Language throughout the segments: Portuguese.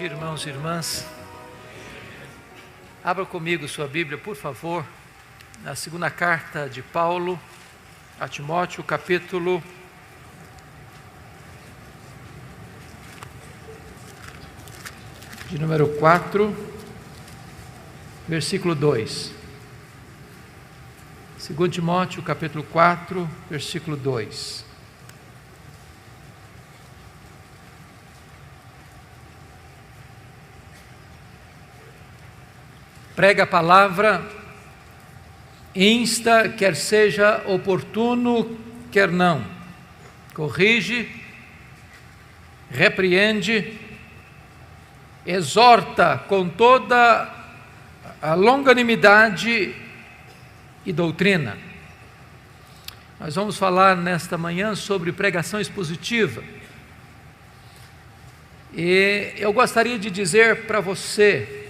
dia, irmãos e irmãs. Abra comigo sua Bíblia, por favor, na segunda carta de Paulo a Timóteo, capítulo de número 4, versículo 2. 2 Timóteo, capítulo 4, versículo 2. Prega a palavra, insta, quer seja oportuno, quer não. Corrige, repreende, exorta com toda a longanimidade e doutrina. Nós vamos falar nesta manhã sobre pregação expositiva. E eu gostaria de dizer para você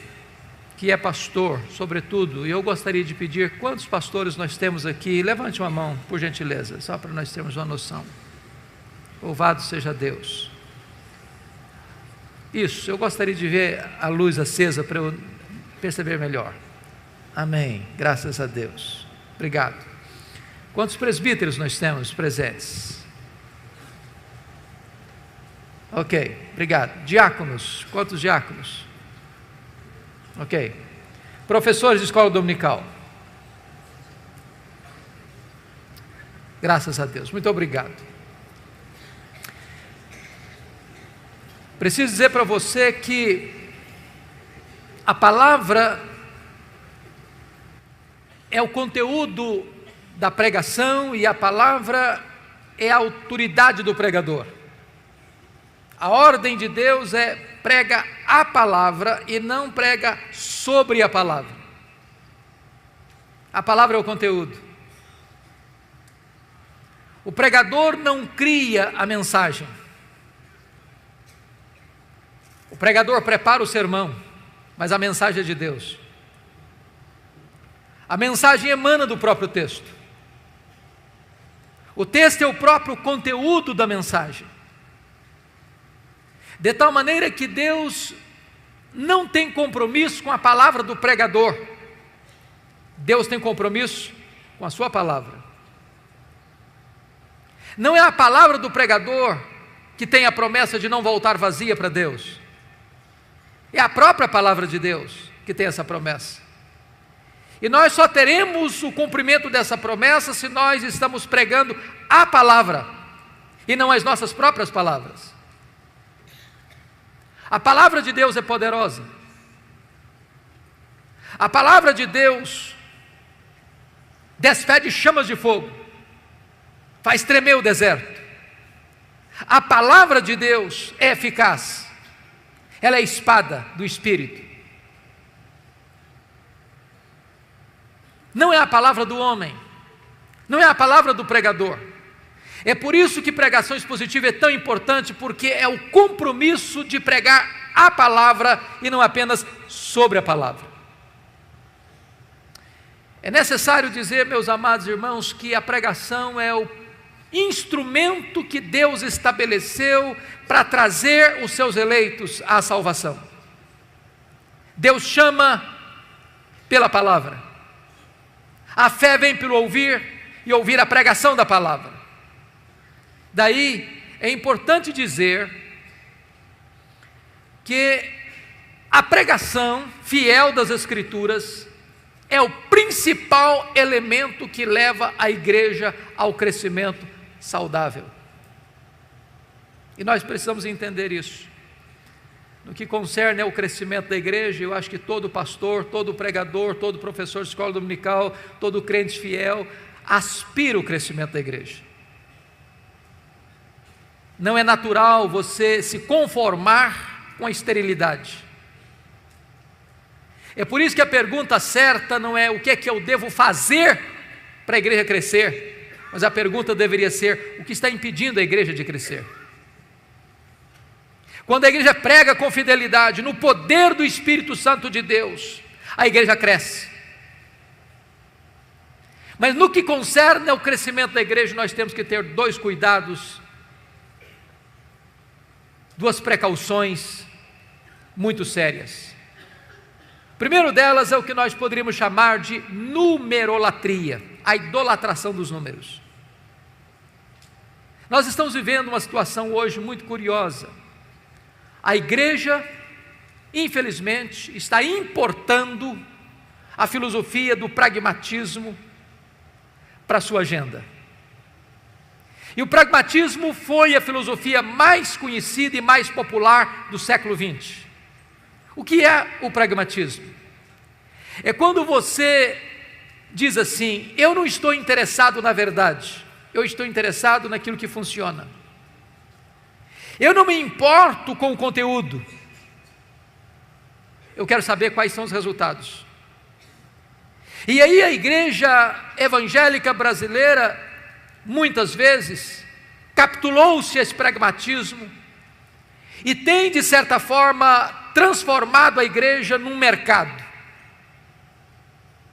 que é pastor, sobretudo, e eu gostaria de pedir quantos pastores nós temos aqui. Levante uma mão, por gentileza, só para nós termos uma noção. Louvado seja Deus. Isso, eu gostaria de ver a luz acesa para eu perceber melhor. Amém, graças a Deus. Obrigado. Quantos presbíteros nós temos presentes? Ok, obrigado. Diáconos, quantos diáconos? Ok. Professores de escola dominical. Graças a Deus, muito obrigado. Preciso dizer para você que a palavra é o conteúdo da pregação e a palavra é a autoridade do pregador. A ordem de Deus é prega a palavra e não prega sobre a palavra. A palavra é o conteúdo. O pregador não cria a mensagem. O pregador prepara o sermão, mas a mensagem é de Deus. A mensagem emana do próprio texto. O texto é o próprio conteúdo da mensagem. De tal maneira que Deus não tem compromisso com a palavra do pregador. Deus tem compromisso com a sua palavra. Não é a palavra do pregador que tem a promessa de não voltar vazia para Deus. É a própria palavra de Deus que tem essa promessa. E nós só teremos o cumprimento dessa promessa se nós estamos pregando a palavra e não as nossas próprias palavras. A palavra de Deus é poderosa. A palavra de Deus despede chamas de fogo, faz tremer o deserto. A palavra de Deus é eficaz. Ela é a espada do Espírito. Não é a palavra do homem, não é a palavra do pregador. É por isso que pregação expositiva é tão importante, porque é o compromisso de pregar a palavra e não apenas sobre a palavra. É necessário dizer, meus amados irmãos, que a pregação é o instrumento que Deus estabeleceu para trazer os seus eleitos à salvação. Deus chama pela palavra. A fé vem pelo ouvir e ouvir a pregação da palavra. Daí é importante dizer que a pregação fiel das Escrituras é o principal elemento que leva a igreja ao crescimento saudável. E nós precisamos entender isso. No que concerne ao crescimento da igreja, eu acho que todo pastor, todo pregador, todo professor de escola dominical, todo crente fiel aspira o crescimento da igreja. Não é natural você se conformar com a esterilidade. É por isso que a pergunta certa não é o que é que eu devo fazer para a igreja crescer, mas a pergunta deveria ser: o que está impedindo a igreja de crescer? Quando a igreja prega com fidelidade, no poder do Espírito Santo de Deus, a igreja cresce. Mas no que concerne ao crescimento da igreja, nós temos que ter dois cuidados, duas precauções muito sérias. O primeiro delas é o que nós poderíamos chamar de numerolatria, a idolatração dos números. Nós estamos vivendo uma situação hoje muito curiosa. A igreja, infelizmente, está importando a filosofia do pragmatismo para a sua agenda. E o pragmatismo foi a filosofia mais conhecida e mais popular do século XX. O que é o pragmatismo? É quando você diz assim: eu não estou interessado na verdade, eu estou interessado naquilo que funciona. Eu não me importo com o conteúdo, eu quero saber quais são os resultados. E aí a igreja evangélica brasileira, muitas vezes, capitulou-se a esse pragmatismo e tem, de certa forma, transformado a igreja num mercado.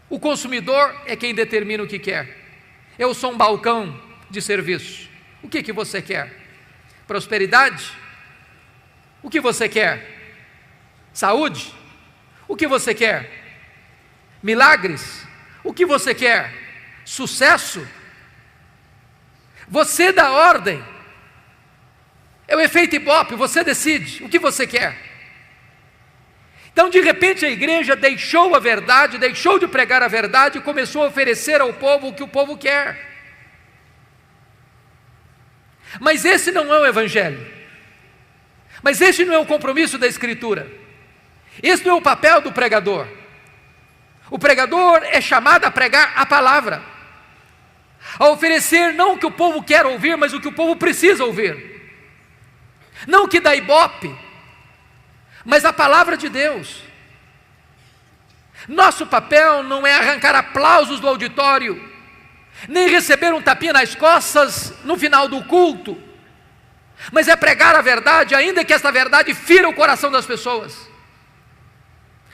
O consumidor é quem determina o que quer. Eu sou um balcão de serviço. O que você quer? Prosperidade? O que você quer? Saúde? O que você quer? Milagres? O que você quer? Sucesso? Você dá ordem. É o efeito Ibope, você decide o que você quer. Então, de repente, a igreja deixou a verdade, deixou de pregar a verdade e começou a oferecer ao povo o que o povo quer. Mas esse não é o evangelho. Mas esse não é o compromisso da Escritura. Esse não é o papel do pregador. O pregador é chamado a pregar a palavra, a oferecer não o que o povo quer ouvir, mas o que o povo precisa ouvir. Não o que dá ibope, mas a palavra de Deus. Nosso papel não é arrancar aplausos do auditório, nem receber um tapinha nas costas no final do culto, mas é pregar a verdade, ainda que esta verdade fira o coração das pessoas.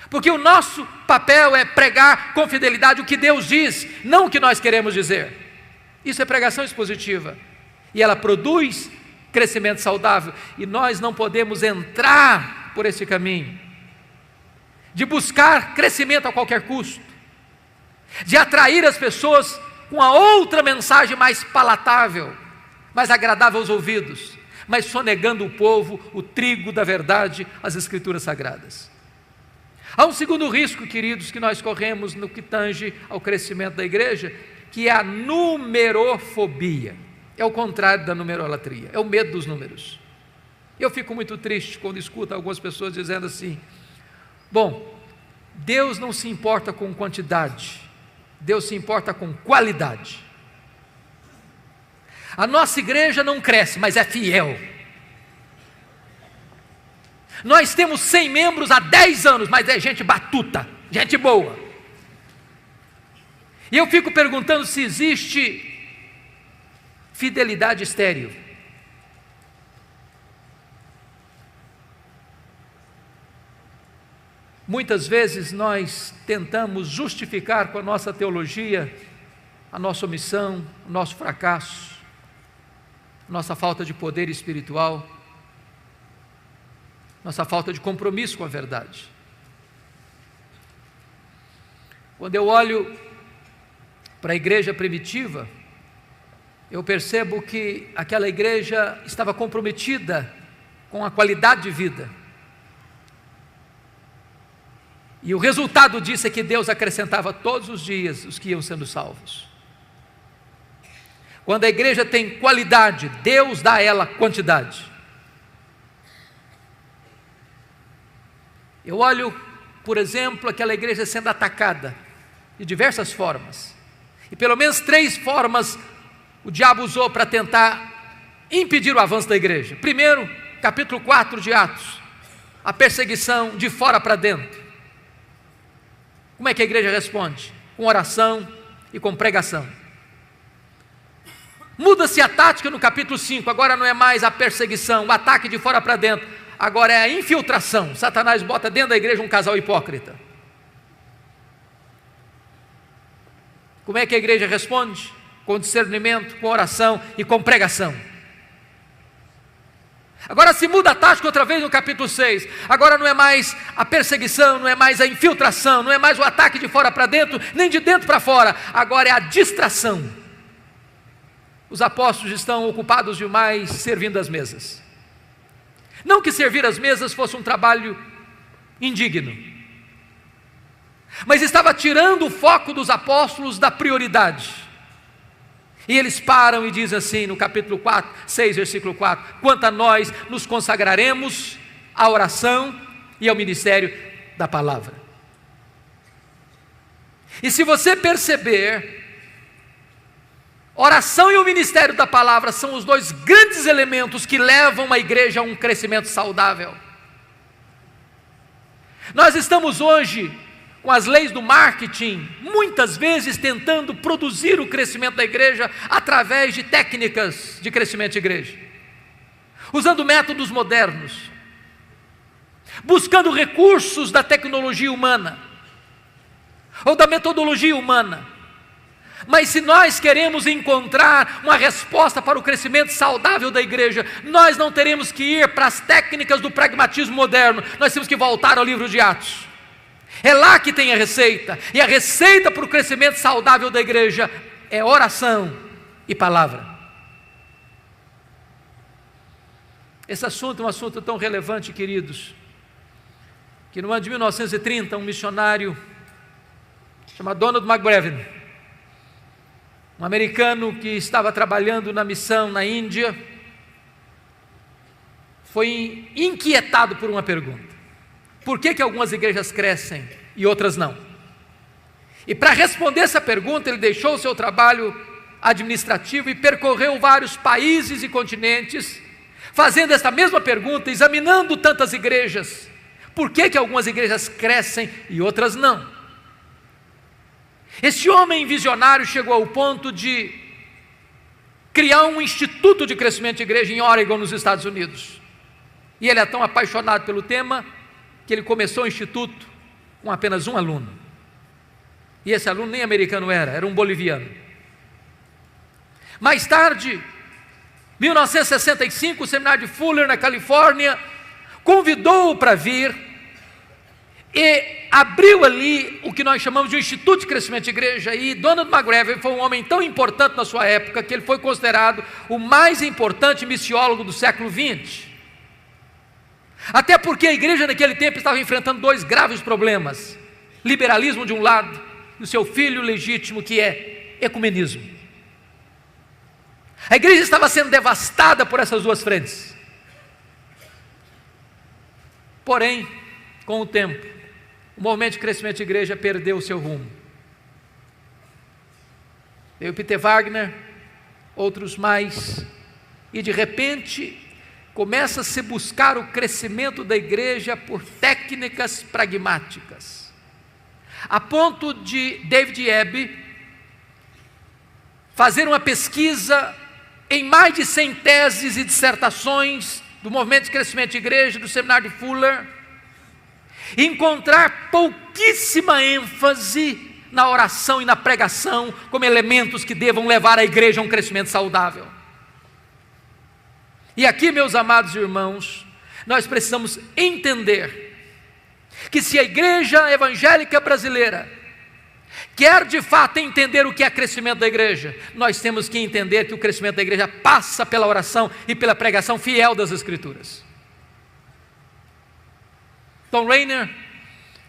Porque o nosso papel é pregar com fidelidade o que Deus diz, não o que nós queremos dizer. Isso é pregação expositiva, e ela produz crescimento saudável, e nós não podemos entrar por esse caminho, de buscar crescimento a qualquer custo, de atrair as pessoas com a outra mensagem mais palatável, mais agradável aos ouvidos, mas sonegando o povo o trigo da verdade, as Escrituras Sagradas. Há um segundo risco, queridos, que nós corremos no que tange ao crescimento da igreja, que é a numerofobia. É o contrário da numerolatria, é o medo dos números. Eu fico muito triste quando escuto algumas pessoas dizendo assim: bom, Deus não se importa com quantidade, Deus se importa com qualidade. A nossa igreja não cresce, mas é fiel. Nós temos 100 membros há 10 anos, mas é gente batuta, gente boa. E eu fico perguntando se existe fidelidade estéril. Muitas vezes nós tentamos justificar com a nossa teologia a nossa omissão, o nosso fracasso, a nossa falta de poder espiritual, nossa falta de compromisso com a verdade. Quando eu olho para a igreja primitiva, eu percebo que aquela igreja estava comprometida com a qualidade de vida. E o resultado disso é que Deus acrescentava todos os dias os que iam sendo salvos. Quando a igreja tem qualidade, Deus dá a ela quantidade. Eu olho, por exemplo, aquela igreja sendo atacada de diversas formas. E pelo menos 3 formas o diabo usou para tentar impedir o avanço da igreja. Primeiro, capítulo 4 de Atos, a perseguição de fora para dentro. Como é que a igreja responde? Com oração e com pregação. Muda-se a tática no capítulo 5, agora não é mais a perseguição, o ataque de fora para dentro, agora é a infiltração. Satanás bota dentro da igreja um casal hipócrita. Como é que a igreja responde? Com discernimento, com oração e com pregação. Agora se muda a tática outra vez no capítulo 6. Agora não é mais a perseguição, não é mais a infiltração, não é mais o ataque de fora para dentro, nem de dentro para fora. Agora é a distração. Os apóstolos estão ocupados demais servindo as mesas. Não que servir as mesas fosse um trabalho indigno, mas estava tirando o foco dos apóstolos da prioridade. E eles param e dizem assim no capítulo 6, versículo 4: quanto a nós, nos consagraremos à oração e ao ministério da palavra. E se você perceber, oração e o ministério da palavra são os dois grandes elementos que levam a igreja a um crescimento saudável. Nós estamos hoje com as leis do marketing, muitas vezes tentando produzir o crescimento da igreja através de técnicas de crescimento de igreja, usando métodos modernos, buscando recursos da tecnologia humana, ou da metodologia humana. Mas se nós queremos encontrar uma resposta para o crescimento saudável da igreja, nós não teremos que ir para as técnicas do pragmatismo moderno, nós temos que voltar ao livro de Atos. É lá que tem a receita, e a receita para o crescimento saudável da igreja é oração e palavra. Esse assunto é um assunto tão relevante, queridos, que no ano de 1930, um missionário chamado Donald McBrevin, um americano que estava trabalhando na missão na Índia, foi inquietado por uma pergunta: por que algumas igrejas crescem e outras não? E para responder essa pergunta, ele deixou o seu trabalho administrativo e percorreu vários países e continentes, fazendo essa mesma pergunta, examinando tantas igrejas. Por que algumas igrejas crescem e outras não? Esse homem visionário chegou ao ponto de criar um instituto de crescimento de igreja em Oregon, nos Estados Unidos. E ele é tão apaixonado pelo tema que ele começou o instituto com apenas um aluno. E esse aluno nem americano era um boliviano. Mais tarde, 1965, o seminário de Fuller, na Califórnia, convidou-o para vir e abriu ali o que nós chamamos de um Instituto de Crescimento de Igreja. E Donald McBrevin foi um homem tão importante na sua época que ele foi considerado o mais importante missiólogo do século XX. Até porque a igreja naquele tempo estava enfrentando dois graves problemas: liberalismo de um lado e o seu filho legítimo, que é ecumenismo. A igreja estava sendo devastada por essas duas frentes. Porém, com o tempo, o movimento de crescimento de igreja perdeu o seu rumo. Veio Peter Wagner, outros mais, e de repente começa a se buscar o crescimento da igreja por técnicas pragmáticas, a ponto de David Ebb fazer uma pesquisa em mais de 100 teses e dissertações do movimento de crescimento de igreja, do seminário de Fuller, e encontrar pouquíssima ênfase na oração e na pregação como elementos que devam levar a igreja a um crescimento saudável. E aqui, meus amados irmãos, nós precisamos entender que se a igreja evangélica brasileira quer de fato entender o que é crescimento da igreja, nós temos que entender que o crescimento da igreja passa pela oração e pela pregação fiel das Escrituras. Tom Rainer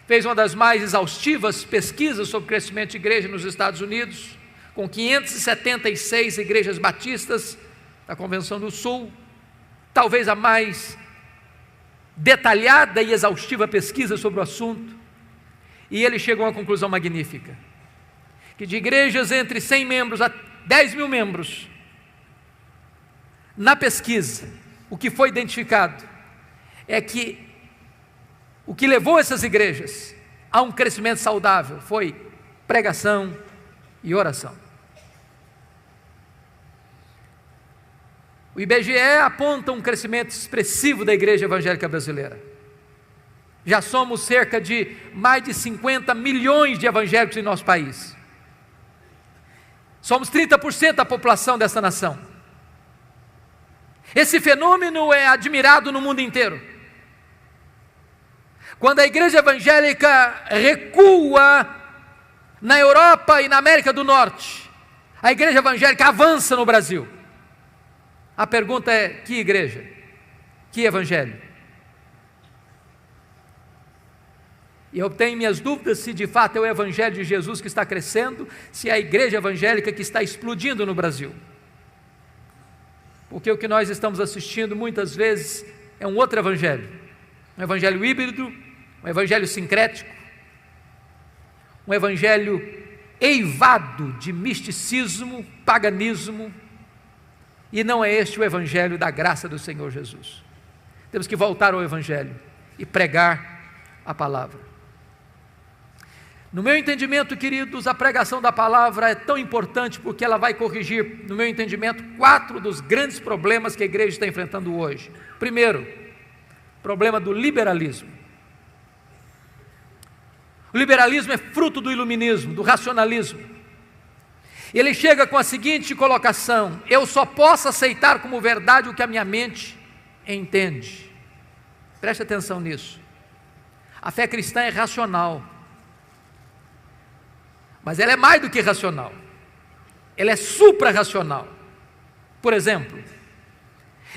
fez uma das mais exaustivas pesquisas sobre crescimento de igreja nos Estados Unidos, com 576 igrejas batistas da Convenção do Sul, talvez a mais detalhada e exaustiva pesquisa sobre o assunto, e ele chegou a uma conclusão magnífica: que de igrejas entre 100 membros a 10 mil membros, na pesquisa, o que foi identificado é que o que levou essas igrejas a um crescimento saudável foi pregação e oração. O IBGE aponta um crescimento expressivo da igreja evangélica brasileira. Já somos cerca de mais de 50 milhões de evangélicos em nosso país. Somos 30% da população dessa nação. Esse fenômeno é admirado no mundo inteiro. Quando a igreja evangélica recua na Europa e na América do Norte, a igreja evangélica avança no Brasil. A pergunta é: que igreja? Que evangelho? E eu tenho minhas dúvidas se de fato é o evangelho de Jesus que está crescendo, se é a igreja evangélica que está explodindo no Brasil. Porque o que nós estamos assistindo muitas vezes é um outro evangelho, um evangelho híbrido, um evangelho sincrético, um evangelho eivado de misticismo, paganismo, e não é este o evangelho da graça do Senhor Jesus. Temos que voltar ao evangelho e pregar a palavra. No meu entendimento, queridos, a pregação da palavra é tão importante porque ela vai corrigir, no meu entendimento, 4 dos grandes problemas que a igreja está enfrentando hoje. Primeiro, problema do liberalismo. O liberalismo é fruto do iluminismo, do racionalismo. Ele chega com a seguinte colocação: eu só posso aceitar como verdade o que a minha mente entende. Preste atenção nisso. A fé cristã é racional, mas ela é mais do que racional, ela é supra-racional. Por exemplo,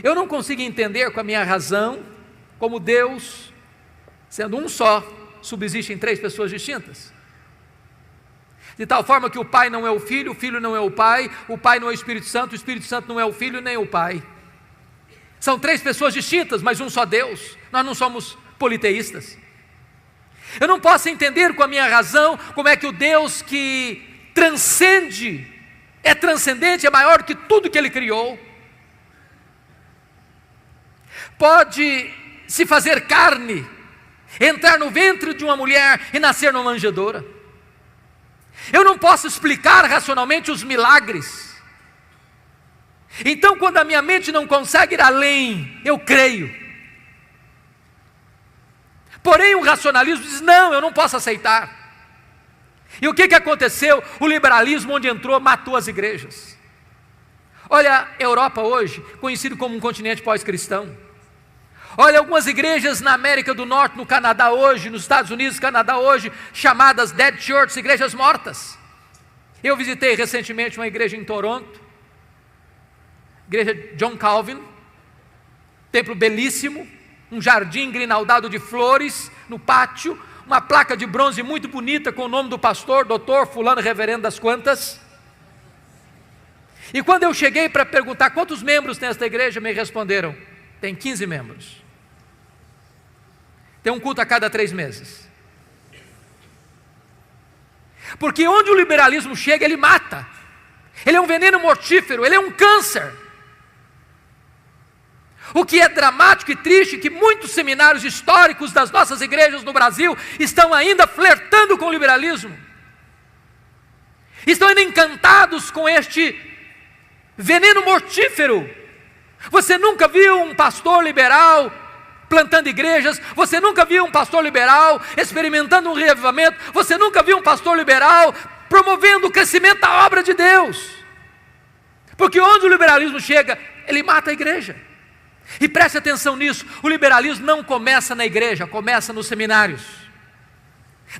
eu não consigo entender com a minha razão como Deus, sendo um só, subsiste em 3 pessoas distintas. De tal forma que o Pai não é o Filho não é o Pai não é o Espírito Santo não é o Filho nem o Pai. São 3 pessoas distintas, mas um só Deus. Nós não somos politeístas. Eu não posso entender com a minha razão como é que o Deus que transcende, é transcendente, é maior que tudo que Ele criou, pode se fazer carne, entrar no ventre de uma mulher e nascer numa manjedoura. Eu não posso explicar racionalmente os milagres. Então, quando a minha mente não consegue ir além, eu creio. Porém, o racionalismo diz: não, eu não posso aceitar. E o que aconteceu? O liberalismo, onde entrou, matou as igrejas. Olha a Europa hoje, conhecido como um continente pós-cristão. Olha algumas igrejas na América do Norte, no Canadá hoje, nos Estados Unidos, Canadá hoje, chamadas Dead Church, igrejas mortas. Eu visitei recentemente uma igreja em Toronto, igreja John Calvin, templo belíssimo, um jardim grinaldado de flores no pátio, uma placa de bronze muito bonita com o nome do pastor, doutor fulano reverendo das quantas. E quando eu cheguei para perguntar quantos membros tem esta igreja, me responderam: tem 15 membros. Tem um culto a cada 3 meses. Porque onde o liberalismo chega, ele mata. Ele é um veneno mortífero, ele é um câncer. O que é dramático e triste, que muitos seminários históricos das nossas igrejas no Brasil estão ainda flertando com o liberalismo. Estão ainda encantados com este veneno mortífero. Você nunca viu um pastor liberal plantando igrejas, você nunca viu um pastor liberal experimentando um reavivamento, você nunca viu um pastor liberal promovendo o crescimento da obra de Deus. Porque onde o liberalismo chega, ele mata a igreja. E preste atenção nisso, o liberalismo não começa na igreja, começa nos seminários.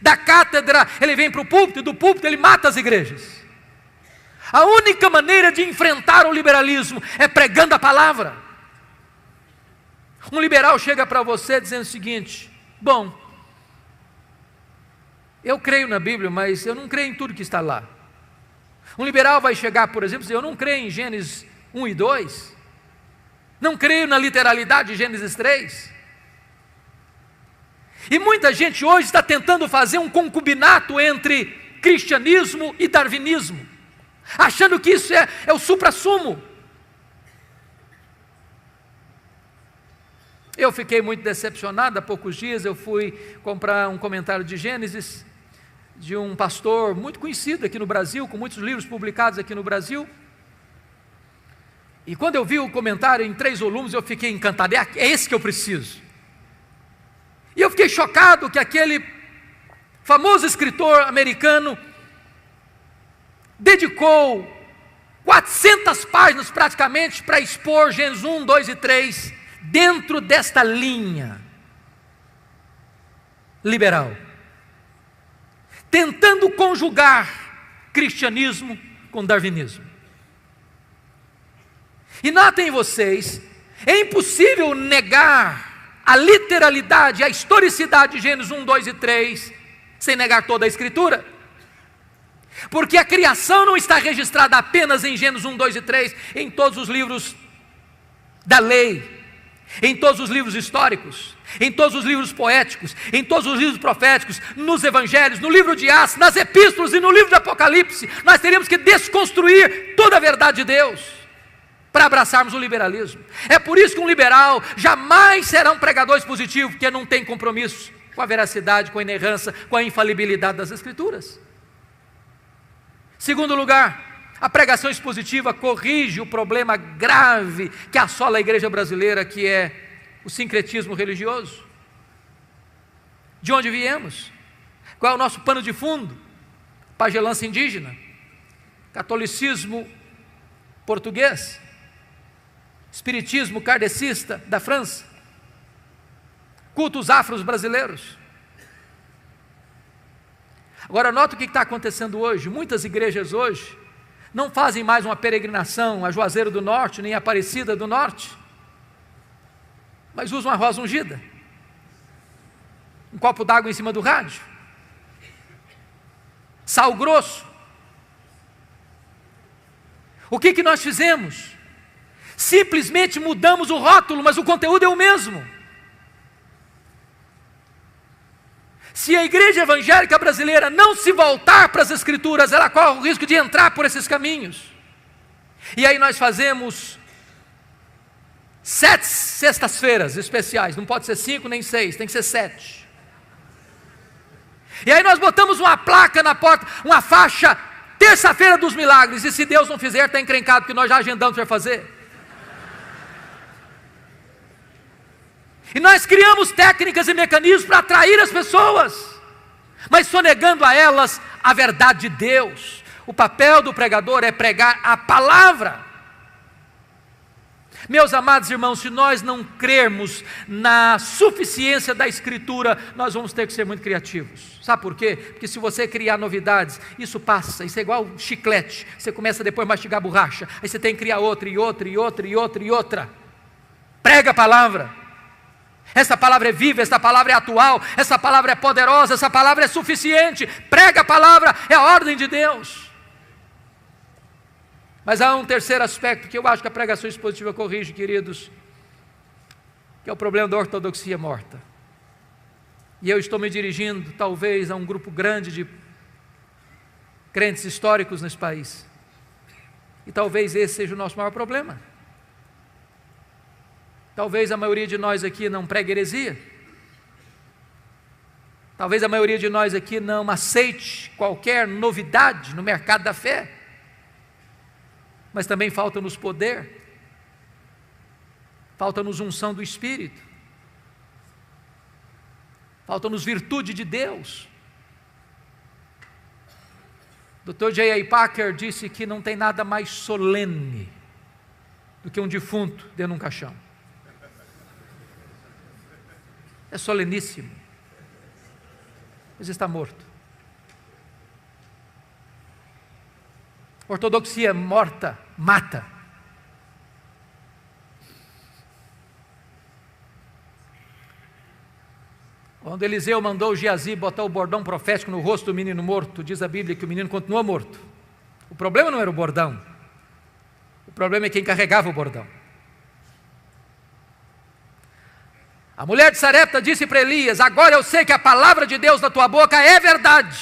Da cátedra ele vem para o púlpito, e do púlpito ele mata as igrejas. A única maneira de enfrentar o liberalismo é pregando a palavra. Um liberal chega para você dizendo o seguinte: bom, eu creio na Bíblia, mas eu não creio em tudo que está lá. Um liberal vai chegar, por exemplo, e dizer: eu não creio em Gênesis 1 e 2, não creio na literalidade de Gênesis 3. E muita gente hoje está tentando fazer um concubinato entre cristianismo e darwinismo, achando que isso é o suprassumo. Eu fiquei muito decepcionado. Há poucos dias eu fui comprar um comentário de Gênesis, de um pastor muito conhecido aqui no Brasil, com muitos livros publicados aqui no Brasil. E quando eu vi o comentário em 3 volumes, eu fiquei encantado. É esse que eu preciso. E eu fiquei chocado que aquele famoso escritor americano dedicou 400 páginas praticamente para expor Gênesis 1, 2 e 3 dentro desta linha liberal, tentando conjugar cristianismo com darwinismo. E notem vocês, é impossível negar a literalidade, a historicidade de Gênesis 1, 2 e 3, sem negar toda a Escritura. Porque a criação não está registrada apenas em Gênesis 1, 2 e 3, em todos os livros da lei, em todos os livros históricos, em todos os livros poéticos, em todos os livros proféticos, nos evangelhos, no livro de Atos, nas epístolas e no livro de Apocalipse. Nós teríamos que desconstruir toda a verdade de Deus para abraçarmos o liberalismo. É por isso que um liberal jamais será um pregador expositivo, porque não tem compromisso com a veracidade, com a inerrância, com a infalibilidade das Escrituras. Segundo lugar, a pregação expositiva corrige o problema grave que assola a igreja brasileira, que é o sincretismo religioso. De onde viemos? Qual é o nosso pano de fundo? Pagelança indígena, catolicismo português, espiritismo kardecista da França, cultos afros brasileiros. Agora nota o que está acontecendo hoje. Muitas igrejas hoje não fazem mais uma peregrinação a Juazeiro do Norte, nem a Aparecida do Norte, mas usam a rosa ungida, um copo d'água em cima do rádio, sal grosso. O que nós fizemos? Simplesmente mudamos o rótulo, mas o conteúdo é o mesmo. Se a igreja evangélica brasileira não se voltar para as Escrituras, ela corre o risco de entrar por esses caminhos. E aí nós fazemos 7 sextas-feiras especiais, não pode ser 5 nem 6, tem que ser 7. E aí nós botamos uma placa na porta, uma faixa, terça-feira dos milagres, e se Deus não fizer, está encrencado, porque nós já agendamos para fazer. E nós criamos técnicas e mecanismos para atrair as pessoas, mas sonegando a elas a verdade de Deus. O papel do pregador é pregar a palavra. Meus amados irmãos, se nós não crermos na suficiência da Escritura, nós vamos ter que ser muito criativos. Sabe por quê? Porque se você criar novidades, isso passa, isso é igual chiclete. Você começa depois a mastigar borracha, aí você tem que criar outra, e outra, e outra, e outra, e outra. Prega a palavra. Essa palavra é viva, essa palavra é atual, essa palavra é poderosa, essa palavra é suficiente. Prega a palavra, é a ordem de Deus. Mas há um terceiro aspecto que eu acho que a pregação expositiva corrige, queridos, que é o problema da ortodoxia morta. E eu estou me dirigindo talvez a um grupo grande de crentes históricos nesse país. E talvez esse seja o nosso maior problema. Talvez a maioria de nós aqui não pregue heresia. Talvez a maioria de nós aqui não aceite qualquer novidade no mercado da fé. Mas também falta-nos poder. Falta-nos unção do Espírito. Falta-nos virtude de Deus. Dr. J.I. Packer disse que não tem nada mais solene do que um defunto dentro de um caixão. É soleníssimo, mas está morto. Ortodoxia morta mata. Quando Eliseu mandou Geazi botar o bordão profético no rosto do menino morto, diz a Bíblia que o menino continuou morto. O problema não era o bordão, o problema é quem carregava o bordão. A mulher de Sarepta disse para Elias: agora eu sei que a palavra de Deus na tua boca é verdade.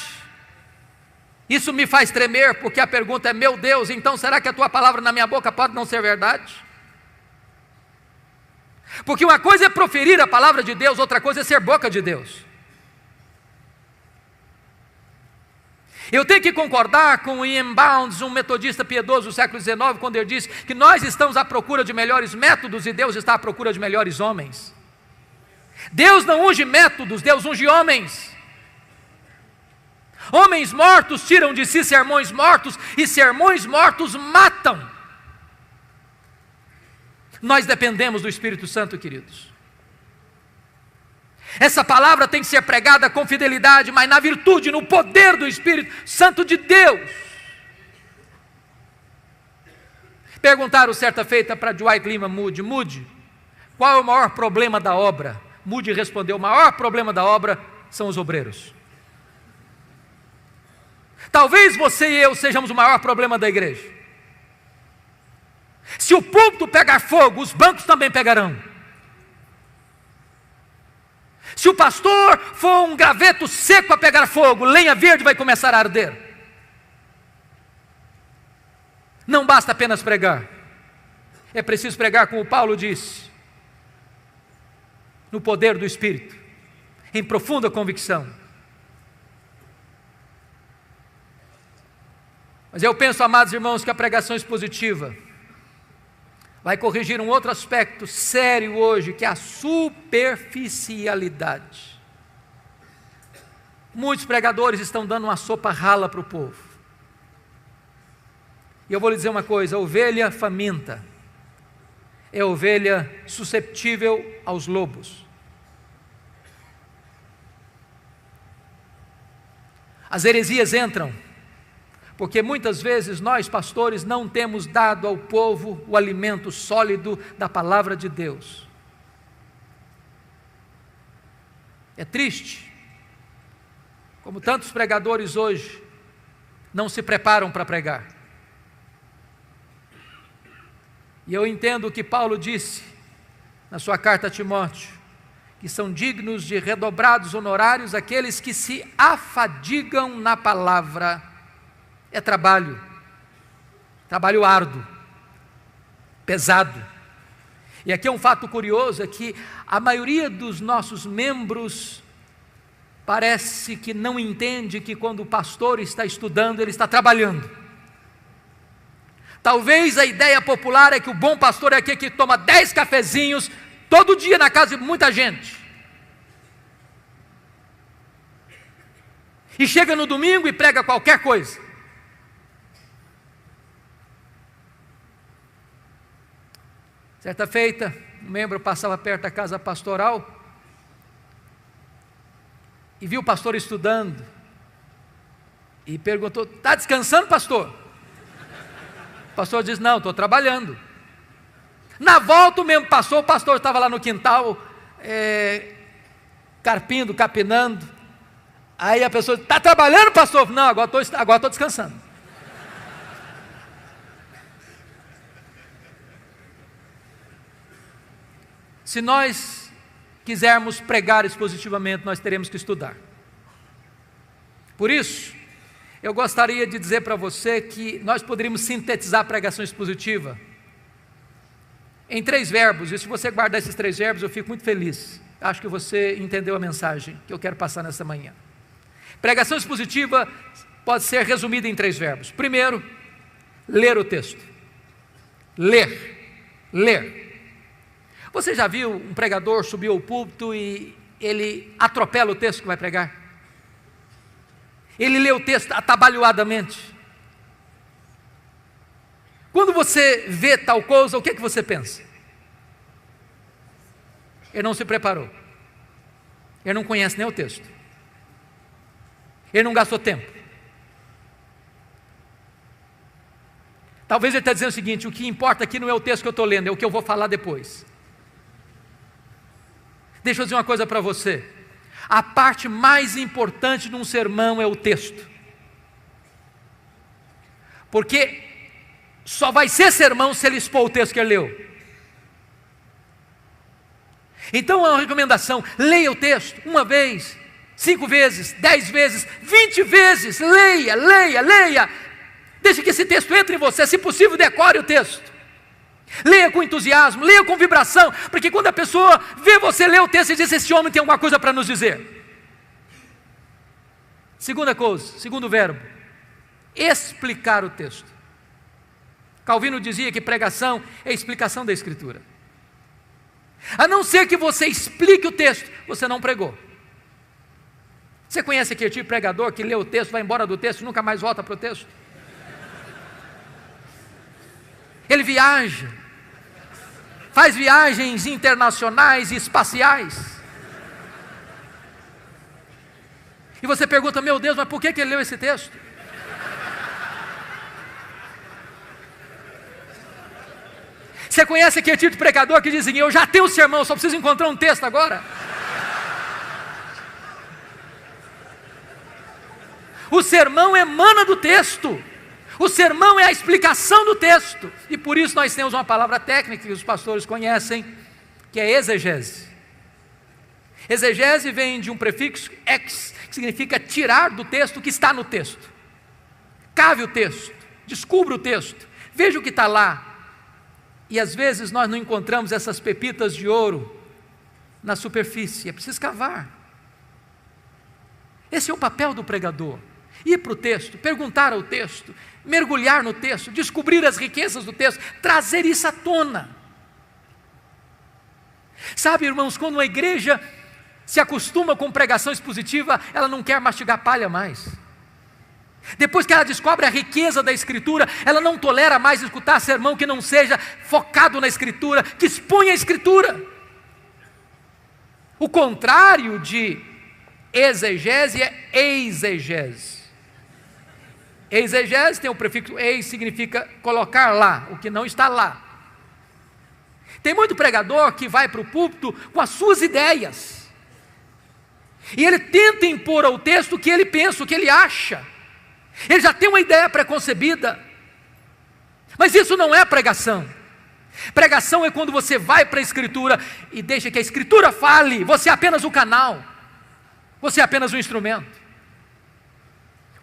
Isso me faz tremer, porque a pergunta é: meu Deus, então será que a tua palavra na minha boca pode não ser verdade? Porque uma coisa é proferir a palavra de Deus, outra coisa é ser boca de Deus. Eu tenho que concordar com Ian Bounds, um metodista piedoso do século XIX, quando ele disse que nós estamos à procura de melhores métodos e Deus está à procura de melhores homens. Deus não unge métodos, Deus unge homens. Homens mortos tiram de si sermões mortos, e sermões mortos matam. Nós dependemos do Espírito Santo, queridos. Essa palavra tem que ser pregada com fidelidade, mas na virtude, no poder do Espírito Santo de Deus. Perguntaram certa feita para Dwight Lyman Moody: Moody, qual é o maior problema da obra? Moody respondeu: o maior problema da obra são os obreiros. Talvez você e eu sejamos o maior problema da igreja. Se o púlpito pegar fogo, os bancos também pegarão. Se o pastor for um graveto seco a pegar fogo, lenha verde vai começar a arder. Não basta apenas pregar, é preciso pregar como Paulo disse, no poder do Espírito, em profunda convicção. Mas eu penso, amados irmãos, que a pregação expositiva vai corrigir um outro aspecto sério hoje, que é a superficialidade. Muitos pregadores estão dando uma sopa rala para o povo. E eu vou lhe dizer uma coisa: a ovelha faminta é a ovelha susceptível aos lobos. As heresias entram porque muitas vezes nós, pastores, não temos dado ao povo o alimento sólido da palavra de Deus. É triste como tantos pregadores hoje não se preparam para pregar. E eu entendo o que Paulo disse na sua carta a Timóteo, que são dignos de redobrados honorários aqueles que se afadigam na palavra. É trabalho árduo, pesado. E aqui é um fato curioso, é que a maioria dos nossos membros parece que não entende que quando o pastor está estudando, ele está trabalhando. Talvez a ideia popular é que o bom pastor é aquele que toma 10 cafezinhos todo dia na casa de muita gente. E chega no domingo e prega qualquer coisa. Certa feita, um membro passava perto da casa pastoral e viu o pastor estudando e perguntou: está descansando, pastor? O pastor disse: não, estou trabalhando. Na volta o mesmo passou, o pastor estava lá no quintal, carpindo, capinando. Aí a pessoa: está trabalhando, pastor? Não, agora estou descansando. Se nós quisermos pregar expositivamente, nós teremos que estudar. Por isso, eu gostaria de dizer para você que nós poderíamos sintetizar a pregação expositiva em 3 verbos, e se você guardar esses 3 verbos, eu fico muito feliz. Acho que você entendeu a mensagem que eu quero passar nessa manhã. Pregação expositiva pode ser resumida em 3 verbos. Primeiro, ler o texto. Ler. Você já viu um pregador subir ao púlpito e ele atropela o texto que vai pregar? Ele lê o texto atabalhoadamente. Quando você vê tal coisa, o que é que você pensa? Ele não se preparou. Ele não conhece nem o texto. Ele não gastou tempo. Talvez ele está dizendo o seguinte: o que importa aqui não é o texto que eu estou lendo, é o que eu vou falar depois. Deixa eu dizer uma coisa para você: a parte mais importante de um sermão é o texto, porque só vai ser sermão se ele expor o texto que ele leu. Então é uma recomendação: leia o texto 1 vez, 5 vezes, 10 vezes, 20 vezes, leia, deixe que esse texto entre em você, se possível decore o texto. Leia com entusiasmo, leia com vibração, porque quando a pessoa vê você ler o texto e diz: esse homem tem alguma coisa para nos dizer. Segunda coisa, segundo verbo, explicar o texto. Calvino dizia que pregação é explicação da Escritura. A não ser que você explique o texto, você não pregou. Você conhece aquele tipo de pregador que lê o texto, vai embora do texto e nunca mais volta para o texto? Ele viaja, faz viagens internacionais e espaciais. E você pergunta, meu Deus, mas por que ele leu esse texto? Você conhece aquele tipo de pregador que diz assim, eu já tenho o sermão, só preciso encontrar um texto agora? O sermão emana do texto. O sermão é a explicação do texto. E por isso nós temos uma palavra técnica que os pastores conhecem, que é exegese. Exegese vem de um prefixo ex, que significa tirar do texto o que está no texto. Cave o texto, descubra o texto, veja o que está lá. E às vezes nós não encontramos essas pepitas de ouro na superfície, é preciso cavar. Esse é o papel do pregador. Ir para o texto, perguntar ao texto, mergulhar no texto, descobrir as riquezas do texto, trazer isso à tona. Sabe, irmãos, quando uma igreja se acostuma com pregação expositiva, ela não quer mastigar palha mais. Depois que ela descobre a riqueza da Escritura, ela não tolera mais escutar sermão que não seja focado na Escritura, que exponha a Escritura. O contrário de exegese é exegese. Exegese tem o prefixo ex, significa colocar lá, o que não está lá. Tem muito pregador que vai para o púlpito com as suas ideias, e ele tenta impor ao texto o que ele pensa, o que ele acha. Ele já tem uma ideia preconcebida, mas isso não é pregação. Pregação é quando você vai para a Escritura e deixa que a Escritura fale, você é apenas o canal, você é apenas o instrumento.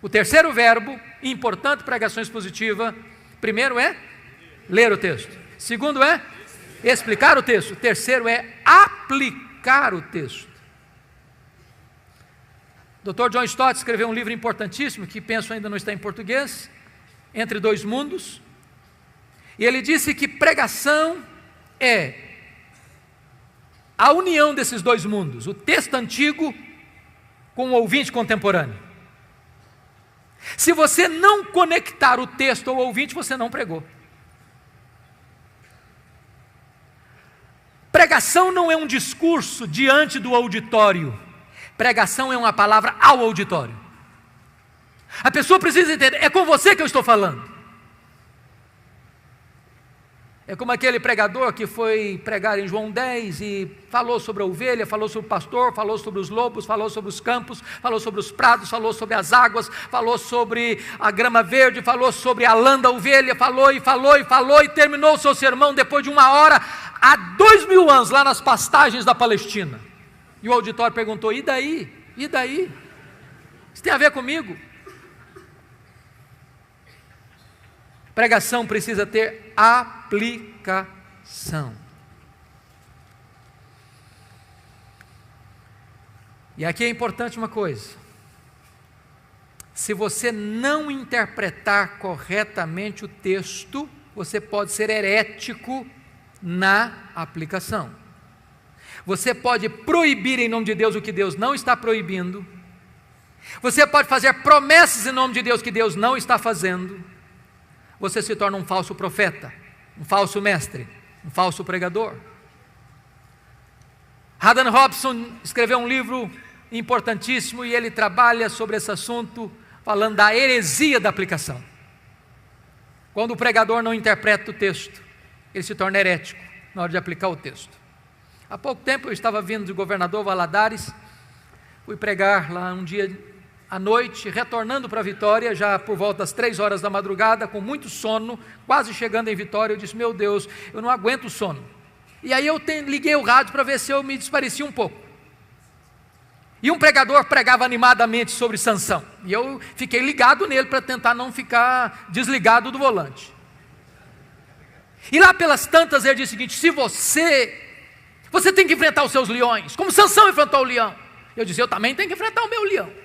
O terceiro verbo, importante pregação expositiva, primeiro é ler o texto, segundo é explicar o texto, terceiro é aplicar o texto. Dr. John Stott escreveu um livro importantíssimo, que penso ainda não está em português, Entre Dois Mundos, e ele disse que pregação é a união desses dois mundos, o texto antigo com o ouvinte contemporâneo. Se você não conectar o texto ao ouvinte, você não pregou. Pregação não é um discurso diante do auditório. Pregação é uma palavra ao auditório. A pessoa precisa entender, é com você que eu estou falando. É como aquele pregador que foi pregar em João 10 e falou sobre a ovelha, falou sobre o pastor, falou sobre os lobos, falou sobre os campos, falou sobre os prados, falou sobre as águas, falou sobre a grama verde, falou sobre a lã da ovelha, falou e terminou o seu sermão depois de 1 hora, há 2000 anos, lá nas pastagens da Palestina. E o auditório perguntou, e daí? E daí? Isso tem a ver comigo? Pregação precisa ter aplicação. E aqui é importante uma coisa: se você não interpretar corretamente o texto, você pode ser herético na aplicação. Você pode proibir em nome de Deus o que Deus não está proibindo. Você pode fazer promessas em nome de Deus que Deus não está fazendo. Você se torna um falso profeta, um falso mestre, um falso pregador. Haddon Robson escreveu um livro importantíssimo e ele trabalha sobre esse assunto, falando da heresia da aplicação. Quando o pregador não interpreta o texto, ele se torna herético na hora de aplicar o texto. Há pouco tempo eu estava vindo de Governador Valadares, fui pregar lá um dia à noite, retornando para Vitória, já por volta das 3 horas da madrugada, com muito sono, quase chegando em Vitória. Eu disse, meu Deus, eu não aguento o sono. E aí eu liguei o rádio para ver se eu me desparecia um pouco. E um pregador pregava animadamente sobre Sansão, e eu fiquei ligado nele para tentar não ficar desligado do volante. E lá pelas tantas ele disse o seguinte, se você tem que enfrentar os seus leões, como Sansão enfrentou o leão. Eu disse, eu também tenho que enfrentar o meu leão.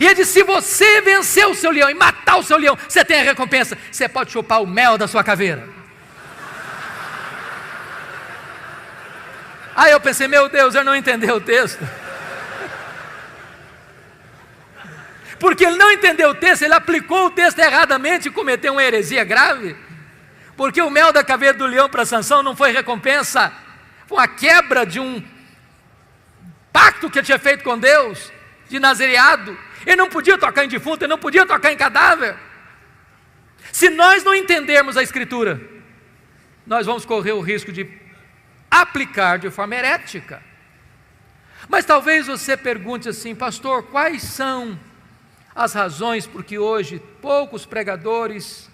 E ele disse, se você vencer o seu leão e matar o seu leão, você tem a recompensa, você pode chupar o mel da sua caveira. Aí eu pensei, meu Deus, eu não entendi o texto. Porque ele não entendeu o texto, ele aplicou o texto erradamente e cometeu uma heresia grave. Porque o mel da caveira do leão para Sansão não foi recompensa, foi uma quebra de um pacto que ele tinha feito com Deus, de nazereado. Ele não podia tocar em defunto, ele não podia tocar em cadáver. Se nós não entendermos a Escritura, nós vamos correr o risco de aplicar de forma herética. Mas talvez você pergunte assim: pastor, quais são as razões por que hoje poucos pregadores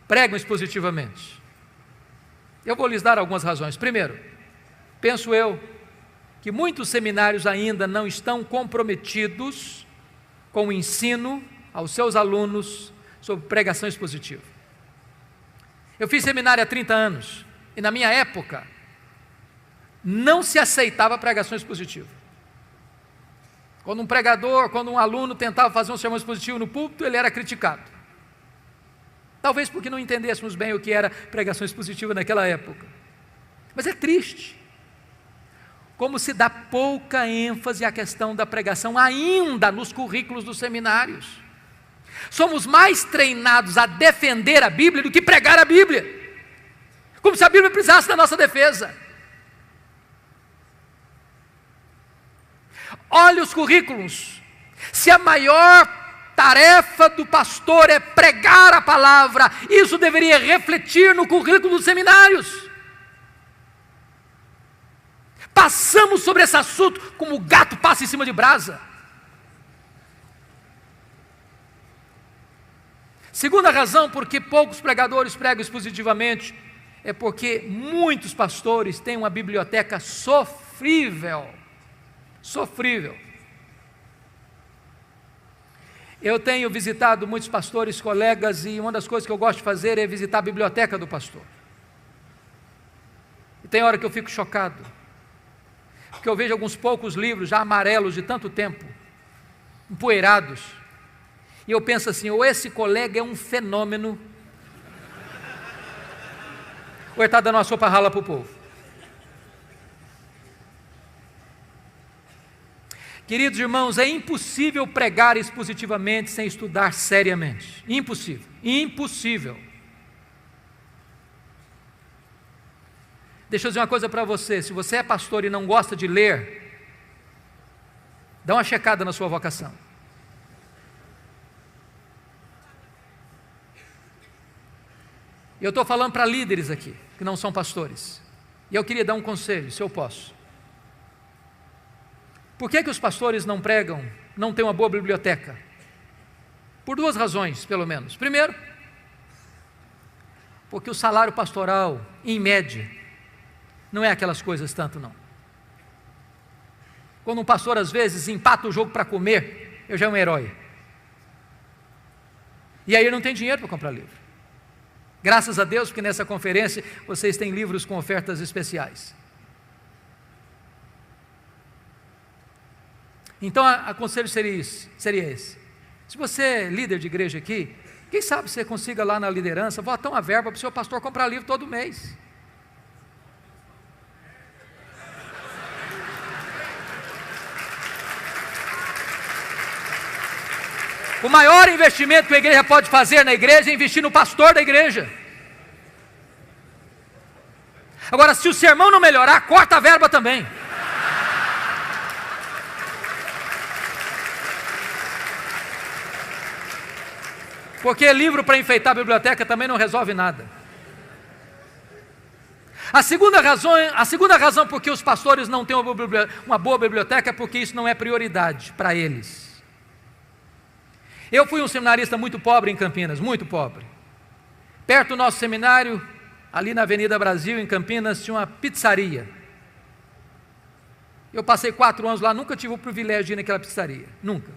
pregam expositivamente? Eu vou lhes dar algumas razões. Primeiro, penso eu que muitos seminários ainda não estão comprometidos com o ensino aos seus alunos sobre pregação expositiva. Eu fiz seminário há 30 anos e na minha época não se aceitava pregação expositiva. Quando um aluno tentava fazer um sermão expositivo no púlpito, ele era criticado. Talvez porque não entendêssemos bem o que era pregação expositiva naquela época. Mas é triste como se dá pouca ênfase à questão da pregação ainda nos currículos dos seminários. Somos mais treinados a defender a Bíblia do que pregar a Bíblia, como se a Bíblia precisasse da nossa defesa. Olhe os currículos. Se a maior tarefa do pastor é pregar a palavra, isso deveria refletir no currículo dos seminários. Passamos sobre esse assunto como o gato passa em cima de brasa. Segunda razão por que poucos pregadores pregam expositivamente é porque muitos pastores têm uma biblioteca sofrível. Eu tenho visitado muitos pastores, colegas, e uma das coisas que eu gosto de fazer é visitar a biblioteca do pastor. E tem hora que eu fico chocado, porque eu vejo alguns poucos livros já amarelos de tanto tempo, empoeirados, e eu penso assim: ou esse colega é um fenômeno, ou ele está dando uma sopa rala para o povo. Queridos irmãos, é impossível pregar expositivamente sem estudar seriamente. Impossível. Deixa eu dizer uma coisa para você: se você é pastor e não gosta de ler, dá uma checada na sua vocação. Eu estou falando para líderes aqui, que não são pastores, e eu queria dar um conselho, se eu posso. Por que os pastores não pregam, não têm uma boa biblioteca? Por duas razões, pelo menos. Primeiro, porque o salário pastoral, em média, não é aquelas coisas tanto não. Quando um pastor às vezes empata o jogo para comer, eu já é um herói. E aí ele não tem dinheiro para comprar livro. Graças a Deus, porque nessa conferência vocês têm livros com ofertas especiais. Então, o conselho seria esse. Se você é líder de igreja aqui, quem sabe você consiga lá na liderança botar uma verba para o seu pastor comprar livro todo mês. O maior investimento que a igreja pode fazer na igreja é investir no pastor da igreja. Agora, se o sermão não melhorar, corta a verba também. Porque livro para enfeitar a biblioteca também não resolve nada. A segunda razão por que os pastores não têm uma boa biblioteca é porque isso não é prioridade para eles. Eu fui um seminarista muito pobre em Campinas, muito pobre. Perto do nosso seminário, ali na Avenida Brasil, em Campinas, tinha uma pizzaria. Eu passei 4 anos lá, nunca tive o privilégio de ir naquela pizzaria, nunca.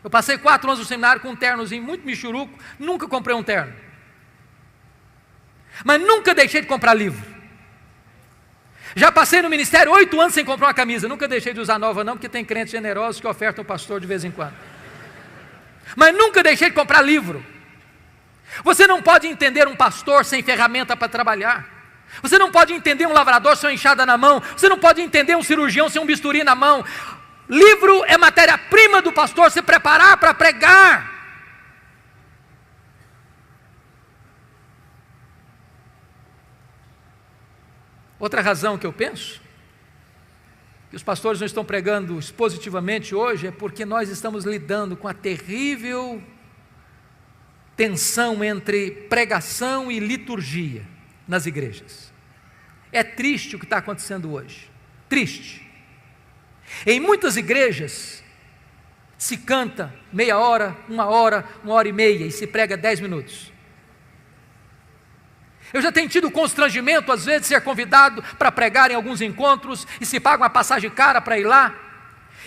Eu passei 4 anos no seminário com um ternozinho muito michuruco, nunca comprei um terno. Mas nunca deixei de comprar livro. Já passei no ministério 8 anos sem comprar uma camisa, nunca deixei de usar nova não, porque tem crentes generosos que ofertam o pastor de vez em quando. Mas nunca deixei de comprar livro. Você não pode entender um pastor sem ferramenta para trabalhar. Você não pode entender um lavrador sem uma enxada na mão. Você não pode entender um cirurgião sem um bisturi na mão. Livro é matéria-prima do pastor se preparar para pregar. Outra razão que eu penso que os pastores não estão pregando expositivamente hoje é porque nós estamos lidando com a terrível tensão entre pregação e liturgia nas igrejas. É triste o que está acontecendo hoje, triste. Em muitas igrejas se canta meia hora, 1h30 e se prega 10 minutos. Eu já tenho tido constrangimento, às vezes, de ser convidado para pregar em alguns encontros e se paga uma passagem cara para ir lá.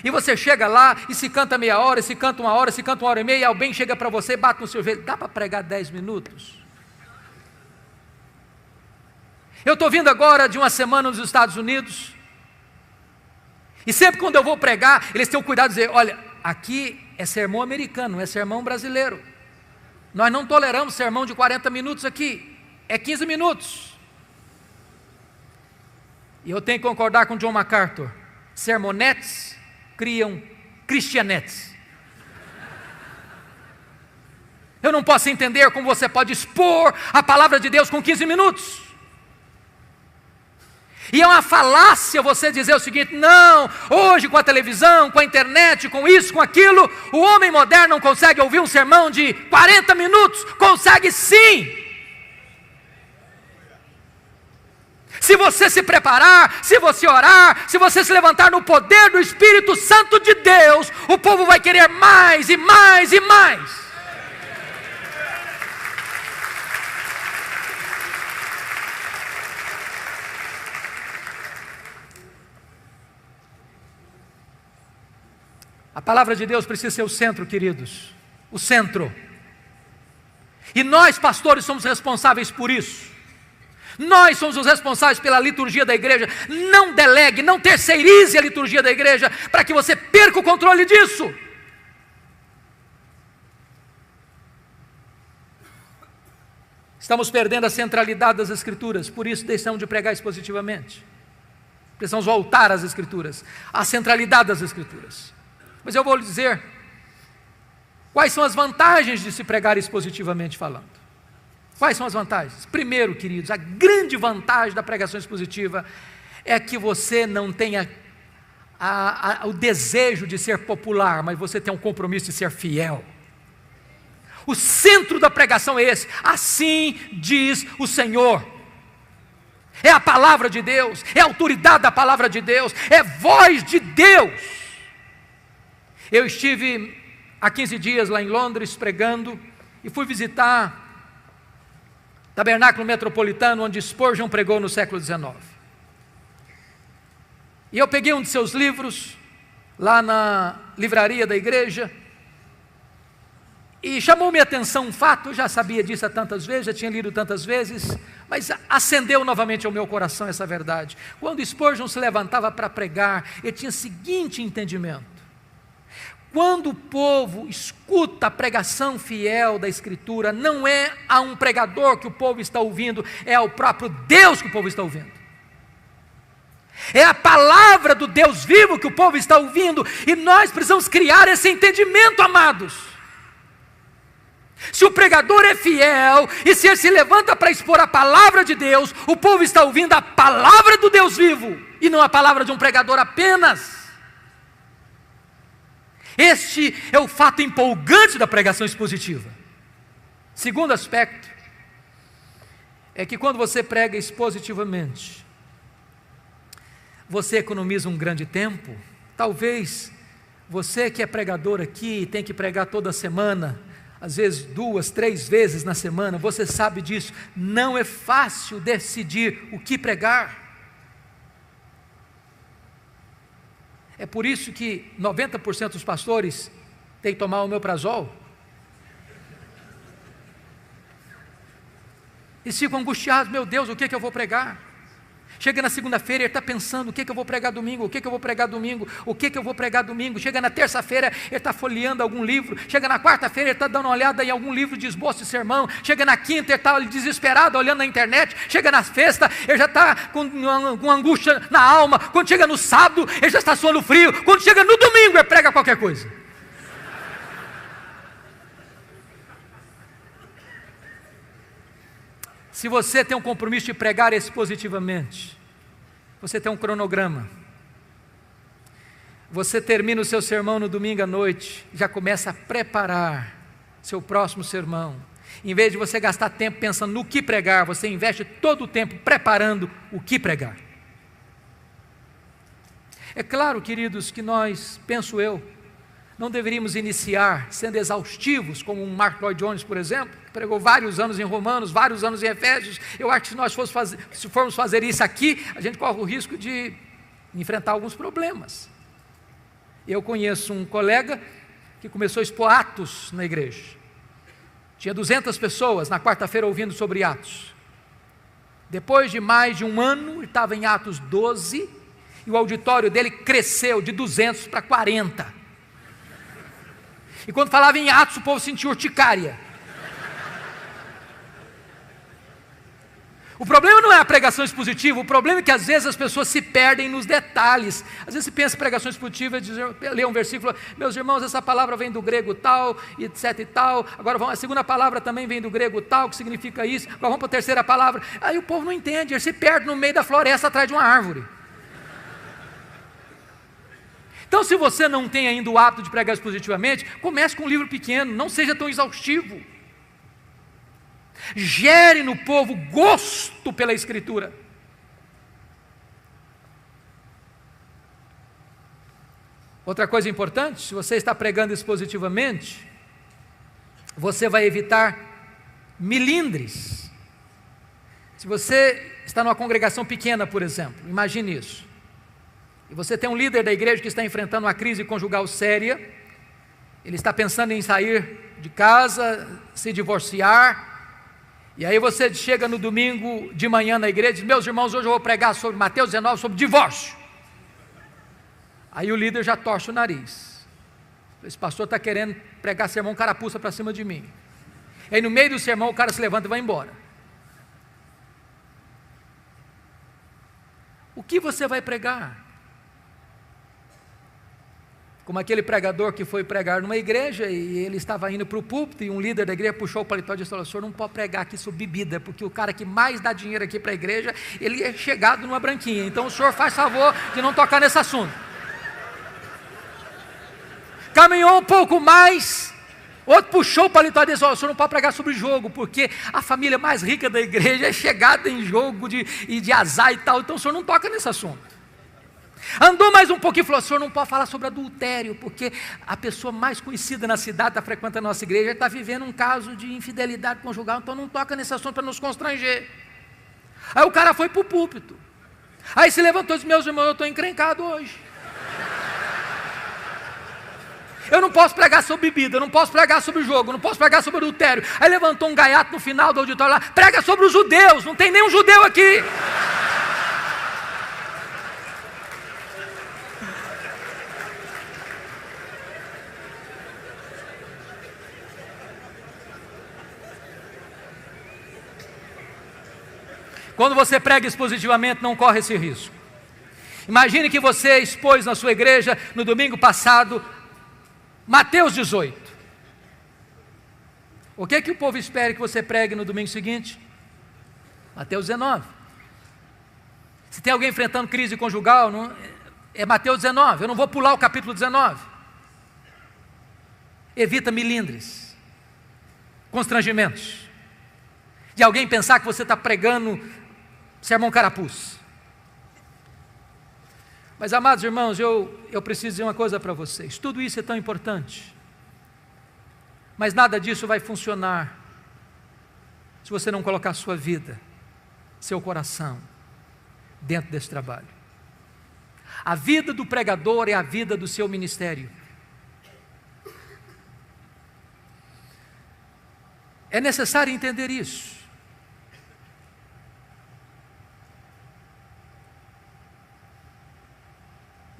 E você chega lá e se canta meia hora, e se canta 1 hora, se canta 1h30, e alguém chega para você, bate no seu joelho. Dá para pregar 10 minutos? Eu estou vindo agora de uma semana nos Estados Unidos, e sempre quando eu vou pregar, eles têm o cuidado de dizer, olha, aqui é sermão americano, não é sermão brasileiro. Nós não toleramos sermão de 40 minutos aqui. É 15 minutos. E eu tenho que concordar com John MacArthur. Sermonetes criam cristianetes. Eu não posso entender como você pode expor a palavra de Deus com 15 minutos. E é uma falácia você dizer o seguinte, não, hoje com a televisão, com a internet, com isso, com aquilo, o homem moderno não consegue ouvir um sermão de 40 minutos. Consegue sim. Se você se preparar, se você orar, se você se levantar no poder do Espírito Santo de Deus, o povo vai querer mais e mais e mais. A palavra de Deus precisa ser o centro, queridos, o centro. E nós, pastores, somos responsáveis por isso. Nós somos os responsáveis pela liturgia da igreja. Não delegue, não terceirize a liturgia da igreja para que você perca o controle disso. Estamos perdendo a centralidade das Escrituras, por isso deixamos de pregar expositivamente. Precisamos voltar às Escrituras, à centralidade das Escrituras. Mas eu vou lhe dizer quais são as vantagens de se pregar expositivamente falando. Quais são as vantagens? Primeiro, queridos, a grande vantagem da pregação expositiva é que você não tenha o desejo de ser popular, mas você tem um compromisso de ser fiel. O centro da pregação é esse, assim diz o Senhor. É a palavra de Deus, é a autoridade da palavra de Deus, é voz de Deus. Eu estive há 15 dias lá em Londres pregando e fui visitar Tabernáculo Metropolitano, onde Spurgeon pregou no século XIX. E eu peguei um de seus livros, lá na livraria da igreja, e chamou minha atenção um fato, eu já sabia disso há tantas vezes, já tinha lido tantas vezes, mas acendeu novamente ao meu coração essa verdade. Quando Spurgeon se levantava para pregar, ele tinha o seguinte entendimento: quando o povo escuta a pregação fiel da Escritura, não é a um pregador que o povo está ouvindo, é ao próprio Deus que o povo está ouvindo. É a palavra do Deus vivo que o povo está ouvindo, e nós precisamos criar esse entendimento, amados. Se o pregador é fiel, e se ele se levanta para expor a palavra de Deus, o povo está ouvindo a palavra do Deus vivo, e não a palavra de um pregador apenas. Este é o fato empolgante da pregação expositiva. Segundo aspecto, é que quando você prega expositivamente, você economiza um grande tempo. Talvez você que é pregador aqui, tem que pregar toda semana, às vezes 2, 3 vezes na semana, você sabe disso, não é fácil decidir o que pregar. É por isso que 90% dos pastores têm que tomar o omeprazol. E ficam angustiados, meu Deus, o que eu vou pregar? Chega na segunda-feira, ele está pensando, o que eu vou pregar domingo, o que eu vou pregar domingo, o que eu vou pregar domingo. Chega na terça-feira, ele está folheando algum livro. Chega na quarta-feira, ele está dando uma olhada em algum livro de esboço de sermão. Chega na quinta, ele está desesperado, olhando na internet. Chega na sexta, ele já está com angústia na alma. Quando chega no sábado, ele já está suando frio. Quando chega no domingo, ele prega qualquer coisa. Se você tem um compromisso de pregar expositivamente, você tem um cronograma. Você termina o seu sermão no domingo à noite, já começa a preparar seu próximo sermão. Em vez de você gastar tempo pensando no que pregar, você investe todo o tempo preparando o que pregar. É claro, queridos, que nós, penso eu, não deveríamos iniciar sendo exaustivos, como um Mark Lloyd Jones, por exemplo, que pregou vários anos em Romanos, vários anos em Efésios. Eu acho que se formos fazer isso aqui, a gente corre o risco de enfrentar alguns problemas. Eu conheço um colega que começou a expor Atos na igreja. Tinha 200 pessoas na quarta-feira ouvindo sobre Atos. Depois de mais de um ano, ele estava em Atos 12, e o auditório dele cresceu de 200 para 40. E quando falava em Atos, o povo sentia urticária. O problema não é a pregação expositiva, o problema é que às vezes as pessoas se perdem nos detalhes. Às vezes se pensa em pregação expositiva, lê um versículo, meus irmãos, essa palavra vem do grego tal, etc e tal, agora a segunda palavra também vem do grego tal, que significa isso, agora vamos para a terceira palavra. Aí o povo não entende, ele se perde no meio da floresta atrás de uma árvore. Então, se você não tem ainda o hábito de pregar expositivamente, comece com um livro pequeno, não seja tão exaustivo. Gere no povo gosto pela Escritura. Outra coisa importante, se você está pregando expositivamente, você vai evitar milindres. Se você está numa congregação pequena, por exemplo, imagine isso. E você tem um líder da igreja que está enfrentando uma crise conjugal séria, ele está pensando em sair de casa, se divorciar, e aí você chega no domingo de manhã na igreja e diz, meus irmãos, hoje eu vou pregar sobre Mateus 19, sobre divórcio. Aí o líder já torce o nariz. Esse pastor está querendo pregar sermão carapuça para cima de mim. Aí no meio do sermão o cara se levanta e vai embora. O que você vai pregar? Como aquele pregador que foi pregar numa igreja e ele estava indo para o púlpito e um líder da igreja puxou o paletó e disse, o senhor não pode pregar aqui sobre bebida, porque o cara que mais dá dinheiro aqui para a igreja, ele é chegado numa branquinha, então o senhor faz favor de não tocar nesse assunto. Caminhou um pouco mais, outro puxou o paletó e disse, o senhor não pode pregar sobre jogo, porque a família mais rica da igreja é chegada em jogo de azar e tal, então o senhor não toca nesse assunto. Andou mais um pouquinho e falou, o senhor não pode falar sobre adultério, porque a pessoa mais conhecida na cidade, está frequentando a nossa igreja, está vivendo um caso de infidelidade conjugal, então não toca nesse assunto para nos constranger. Aí o cara foi para o púlpito, aí se levantou e disse, meus irmãos, eu estou encrencado hoje. Eu não posso pregar sobre bebida, eu não posso pregar sobre jogo, eu não posso pregar sobre adultério. Aí levantou um gaiato no final do auditório lá, prega sobre os judeus, não tem nenhum judeu aqui. Quando você prega expositivamente, não corre esse risco. Imagine que você expôs na sua igreja, no domingo passado, Mateus 18. O que o povo espera que você pregue no domingo seguinte? Mateus 19. Se tem alguém enfrentando crise conjugal, é Mateus 19. Eu não vou pular o capítulo 19. Evita milindres, constrangimentos, de alguém pensar que você está pregando sermão carapuz. Mas, amados irmãos, eu preciso dizer uma coisa para vocês. Tudo isso é tão importante, mas nada disso vai funcionar se você não colocar sua vida, seu coração dentro desse trabalho. A vida do pregador é a vida do seu ministério. É necessário entender isso.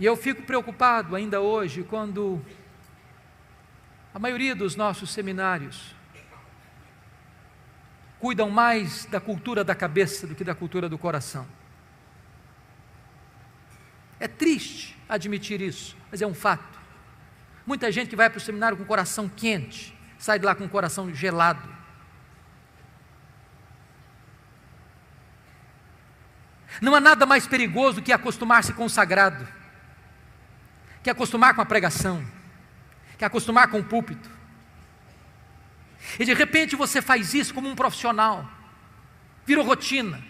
E eu fico preocupado ainda hoje quando a maioria dos nossos seminários cuidam mais da cultura da cabeça do que da cultura do coração. É triste admitir isso, mas é um fato. Muita gente que vai para o seminário com o coração quente, sai de lá com o coração gelado. Não há nada mais perigoso do que acostumar-se com o sagrado, que acostumar com a pregação, que acostumar com o púlpito. E de repente você faz isso como um profissional, virou rotina.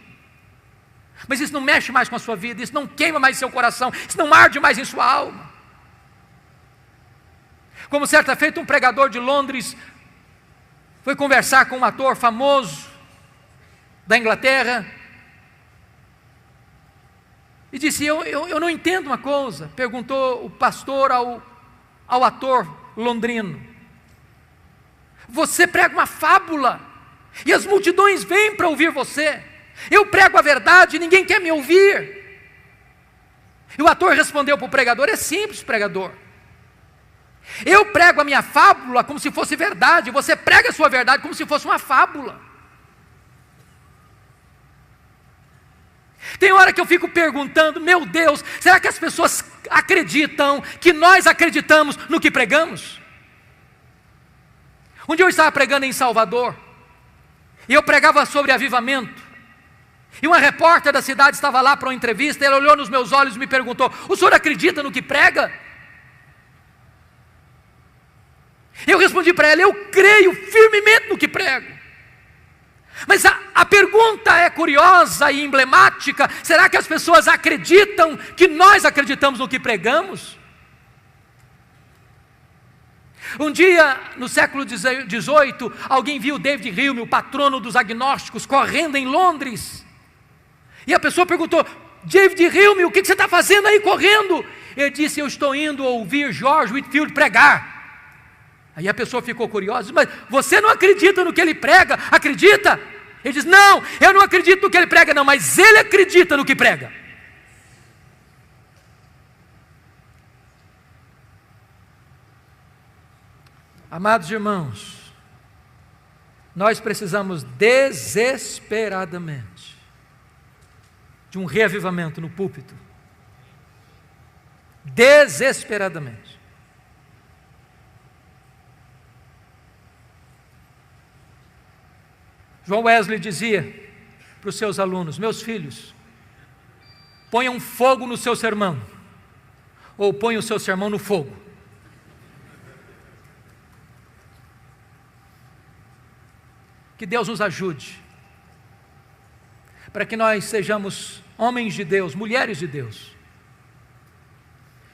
Mas isso não mexe mais com a sua vida, isso não queima mais seu coração, isso não arde mais em sua alma. Como certa feita um pregador de Londres foi conversar com um ator famoso da Inglaterra e disse: eu não entendo uma coisa. Perguntou o pastor ao ator londrino: você prega uma fábula e as multidões vêm para ouvir você. Eu prego a verdade e ninguém quer me ouvir. E o ator respondeu para o pregador: é simples, pregador. Eu prego a minha fábula como se fosse verdade, você prega a sua verdade como se fosse uma fábula. Tem hora que eu fico perguntando: meu Deus, será que as pessoas acreditam que nós acreditamos no que pregamos? Um dia eu estava pregando em Salvador, e eu pregava sobre avivamento, e uma repórter da cidade estava lá para uma entrevista. Ela olhou nos meus olhos e me perguntou: o senhor acredita no que prega? Eu respondi para ela: eu creio firmemente no que prego. Mas a pergunta é curiosa e emblemática: será que as pessoas acreditam que nós acreditamos no que pregamos? Um dia, no século XVIII, alguém viu David Hume, o patrono dos agnósticos, correndo em Londres. E a pessoa perguntou: David Hume, o que você está fazendo aí correndo? Ele disse: eu estou indo ouvir George Whitefield pregar. Aí a pessoa ficou curiosa: mas você não acredita no que ele prega? Acredita? Ele diz: não, eu não acredito no que ele prega não, mas ele acredita no que prega. Amados irmãos, nós precisamos desesperadamente de um reavivamento no púlpito. Desesperadamente. João Wesley dizia para os seus alunos: meus filhos, ponham fogo no seu sermão, ou ponham o seu sermão no fogo. Que Deus nos ajude, para que nós sejamos homens de Deus, mulheres de Deus,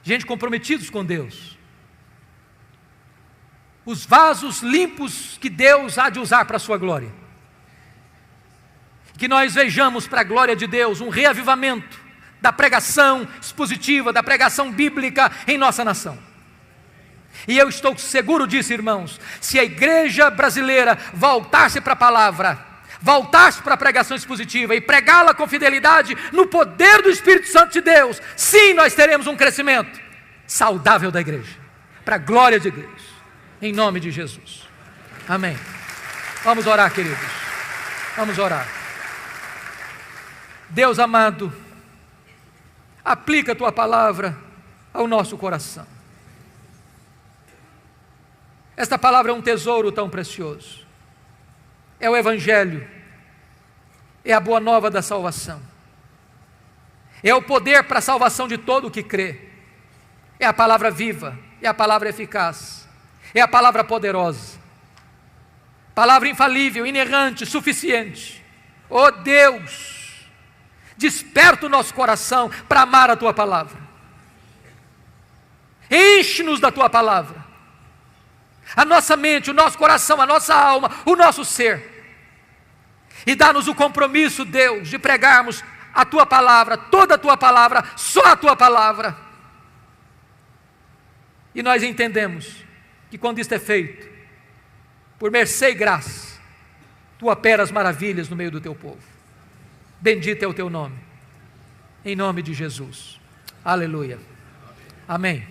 gente comprometidos com Deus, os vasos limpos que Deus há de usar para a sua glória. Que nós vejamos para a glória de Deus um reavivamento da pregação expositiva, da pregação bíblica em nossa nação. E eu estou seguro disso, irmãos: se a igreja brasileira voltar-se para a palavra, voltar-se para a pregação expositiva e pregá-la com fidelidade no poder do Espírito Santo de Deus, sim, nós teremos um crescimento saudável da igreja, para a glória de Deus, em nome de Jesus. Amém. Vamos orar, queridos. Vamos orar. Deus amado, aplica a tua palavra ao nosso coração. Esta palavra é um tesouro tão precioso. É o Evangelho, é a boa nova da salvação, é o poder para a salvação de todo o que crê, é a palavra viva, é a palavra eficaz, é a palavra poderosa, palavra infalível, inerrante, suficiente. Oh Deus, desperta o nosso coração para amar a tua palavra, enche-nos da tua palavra, a nossa mente, o nosso coração, a nossa alma, o nosso ser, e dá-nos o compromisso, Deus, de pregarmos a tua palavra, toda a tua palavra, só a tua palavra. E nós entendemos que quando isto é feito, por mercê e graça, tu operas maravilhas no meio do teu povo. Bendito é o teu nome, em nome de Jesus. Aleluia. Amém.